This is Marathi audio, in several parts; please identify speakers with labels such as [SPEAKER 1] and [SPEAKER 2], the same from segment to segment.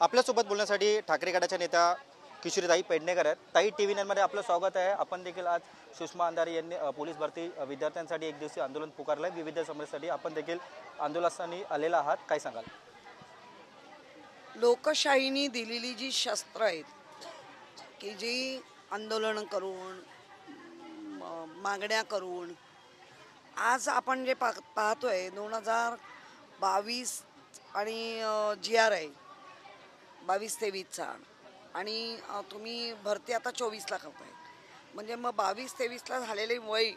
[SPEAKER 1] आपल्यासोबत बोलण्यासाठी ठाकरे गटाच्या नेत्या किशोरीताई पेडणेकर आहेत. ताई, TV9 मध्ये आपलं स्वागत आहे. आपण देखील आज सुषमा अंधारे यांनी पोलीस भरती विद्यार्थ्यांसाठी एक दिवसीय आंदोलन पुकारलं आहे. विविध समस्यांसाठी आपण देखील आंदोलनासाठी आलेला आहात, काय सांगाल?
[SPEAKER 2] लोकशाहीने दिलेली जी शस्त्र आहेत की जी आंदोलन करून मागण्या करून आज आपण जे पाहतोय 2022 आणि GR आहे 22-23चा आणि तुम्ही भरती आता 24ला करताय. म्हणजे मग 22-23ला झालेले वय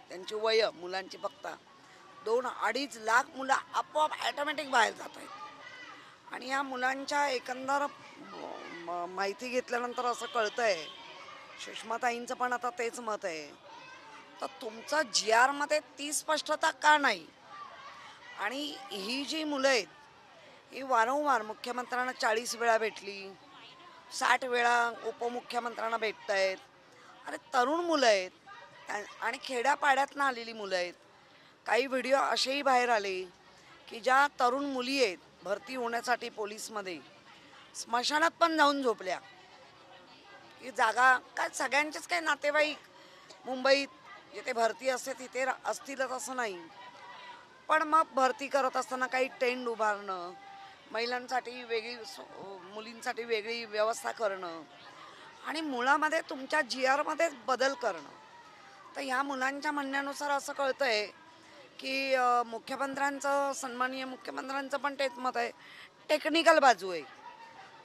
[SPEAKER 2] त्यांची वय मुलांची बघता 2-2.5 लाख मुलं आपोआप ॲटोमॅटिक बाहेर जात आहेत. आणि या मुलांच्या एकंदर माहिती घेतल्यानंतर असं कळतंय, सुषमाताईंचं पण आता तेच मत आहे, तर तुमचं GR मध्ये ती स्पष्टता का नाही? आणि ही जी मुलं आहेत ही वारंवार मुख्यमंत्र्यांना 40 वेळा भेटली, 60 वेळा उपमुख्यमंत्र्यांना भेटत आहेत. अरे तरुण मुलं आहेत आणि खेड्यापाड्यातनं आलेली मुलं आहेत. काही व्हिडिओ असेही बाहेर आले की ज्या तरुण मुली आहेत भरती होण्यासाठी पोलीसमध्ये स्मशानात पण जाऊन झोपल्या की जागा काय सगळ्यांचेच काही नातेवाईक मुंबईत जिथे भरती असते तिथे असतीलच असं नाही. पण मग भरती करत असताना काही टेंट उभारणं, महिलांसाठी वेगळी मुलींसाठी वेगळी व्यवस्था करणं आणि मुळामध्ये तुमच्या GR मध्ये बदल करणं. तर ह्या मुलांच्या म्हणण्यानुसार असं कळतंय की मुख्यमंत्र्यांचं सन्माननीय मुख्यमंत्र्यांचं पण तेच मत आहे, टेक्निकल बाजू आहे.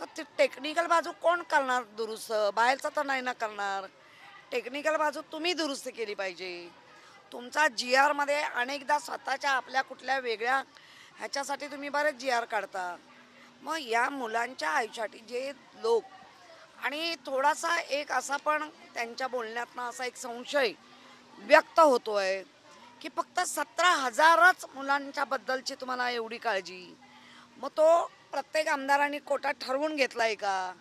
[SPEAKER 2] तर ती टेक्निकल बाजू कोण करणार दुरुस्त? बाहेरचं तर नाही ना करणार. टेक्निकल बाजू तुम्ही दुरुस्त केली पाहिजे. तुमचा GR मध्ये अनेकदा स्वतःच्या आपल्या कुठल्या वेगळ्या ह्याच्यासाठी तुम्ही बरेच GR काढता. मग या मुलांच्या आयुष्यासाठी जे लोक आणि थोडासा एक असा पण त्यांच्या बोलण्यातनं असा एक संशय व्यक्त होतोय की फक्त 17,000च मुलांच्या बद्दलची तुम्हाला एवढी काळजी. मग तो प्रत्येक आमदारांनी कोटा ठरवून घेतलाय का?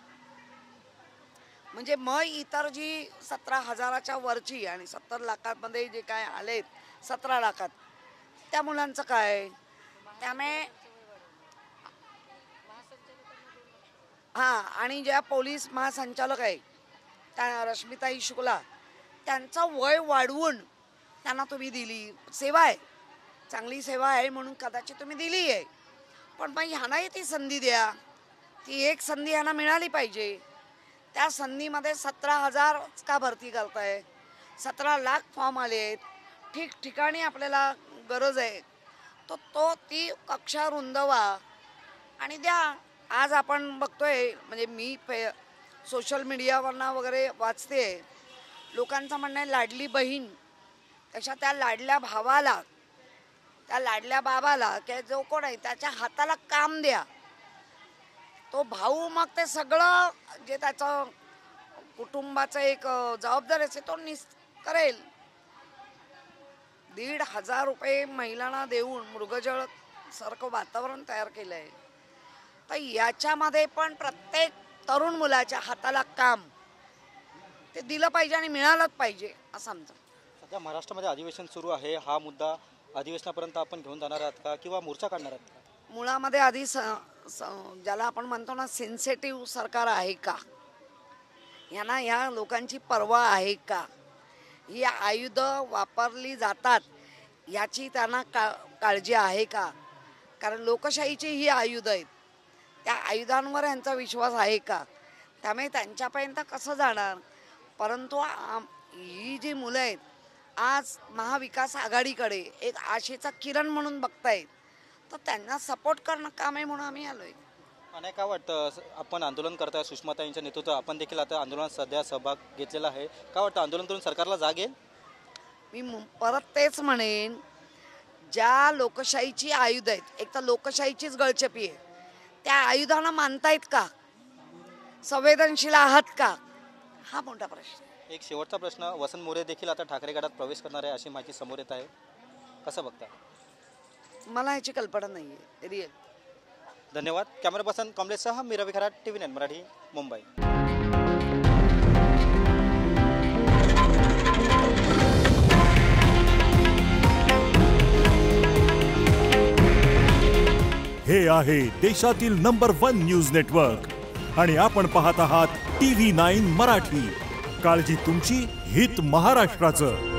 [SPEAKER 2] म्हणजे मग इतर जी 17,000च्या वरची आणि 70 लाखांमध्ये जे काय आलेत 17 लाखात त्या मुलांचं काय? त्यामुळे आणि ज्या पोलीस महासंचालक आहे त्या रश्मिताई शुक्ला त्यांचं वय वाढवून त्यांना तुम्ही दिली. सेवा आहे, चांगली सेवा आहे म्हणून कदाचित तुम्ही दिली आहे. पण मग ह्यांनाही ती संधी द्या. ती एक संधी ह्यांना मिळाली पाहिजे. त्या संधीमध्ये 17,000 का भरती करताय? 17 लाख फॉर्म आले आहेत. ठिकठिकाणी आपल्याला गरज आहे. तो ती कक्षा रुंदवा आणि द्या. आज आपण बघतोय, म्हणजे मी सोशल मीडियावरनं वगैरे वाचते, लोकांचं म्हणणं आहे लाडली बहीण तशा त्या लाडल्या भावाला, त्या लाडल्या बाबाला किंवा जो कोण आहे त्याच्या हाताला काम द्या. तो भाऊ मग ते सगळं जे त्याचं कुटुंबाचं एक जबाबदारी असते तो करेल. 1,500 रुपये महिलांना देऊन मृगजळ सारखं वातावरण तयार केलं आहे. तर याच्यामध्ये पण प्रत्येक तरुण मुलाच्या हाताला काम ते दिलं पाहिजे आणि मिळालंच पाहिजे असं आमचं.
[SPEAKER 1] सध्या महाराष्ट्रामध्ये अधिवेशन सुरू आहे. हा मुद्दा अधिवेशनापर्यंत आपण घेऊन जाणार आहात का किंवा मोर्चा काढणार आहात का?
[SPEAKER 2] मुळामध्ये आधी ज्याला आपण म्हणतो ना सेन्सिटिव्ह सरकार आहे का? यांना ह्या लोकांची पर्वा आहे का? ही आयुध वापरली जातात याची त्यांना काळजी आहे का? कारण लोकशाहीची ही आयुध आहेत, त्या आयुधांवर यांचा विश्वास आहे का? त्यामुळे त्यांच्यापर्यंत कसं जाणार? परंतु ही जी मुलं आहेत आज महाविकास आघाडीकडे एक आशेचा किरण म्हणून बघतायत, तर त्यांना सपोर्ट करणं काम आहे म्हणून आम्ही आलोय.
[SPEAKER 1] आणि काय वाटतं, आपण आंदोलन करताय सुषमाताईंच्या नेतृत्वात, आपण देखील आता आंदोलनात सध्या सहभाग घेतलेला आहे, काय वाटतं आंदोलन करून सरकारला जाग येईल?
[SPEAKER 2] मी परत तेच म्हणेन, ज्या लोकशाहीची आयुध आहेत, एक तर लोकशाहीचीच गळचेपी आहे, त्या आयुधांना मानतायत का? संवेदनशील आहात का? हा मोठा प्रश्न.
[SPEAKER 1] एक शेवटचा प्रश्न, वसंत मोरे देखील आता ठाकरे गटात प्रवेश करणार आहे अशी माहिती समोर येत आहे, कसं बघता?
[SPEAKER 2] मला ह्याची कल्पना नाही आहे रिअल.
[SPEAKER 1] धन्यवाद. कॅमेरा पर्सन कमलेशसह मी रवी खरात, TV9 मराठी, मुंबई.
[SPEAKER 3] हे आहे देशातील नंबर 1 न्यूज नेटवर्क आणि आपण पाहत आहात TV9 मराठी. काळजी तुमची, हित महाराष्ट्राचं.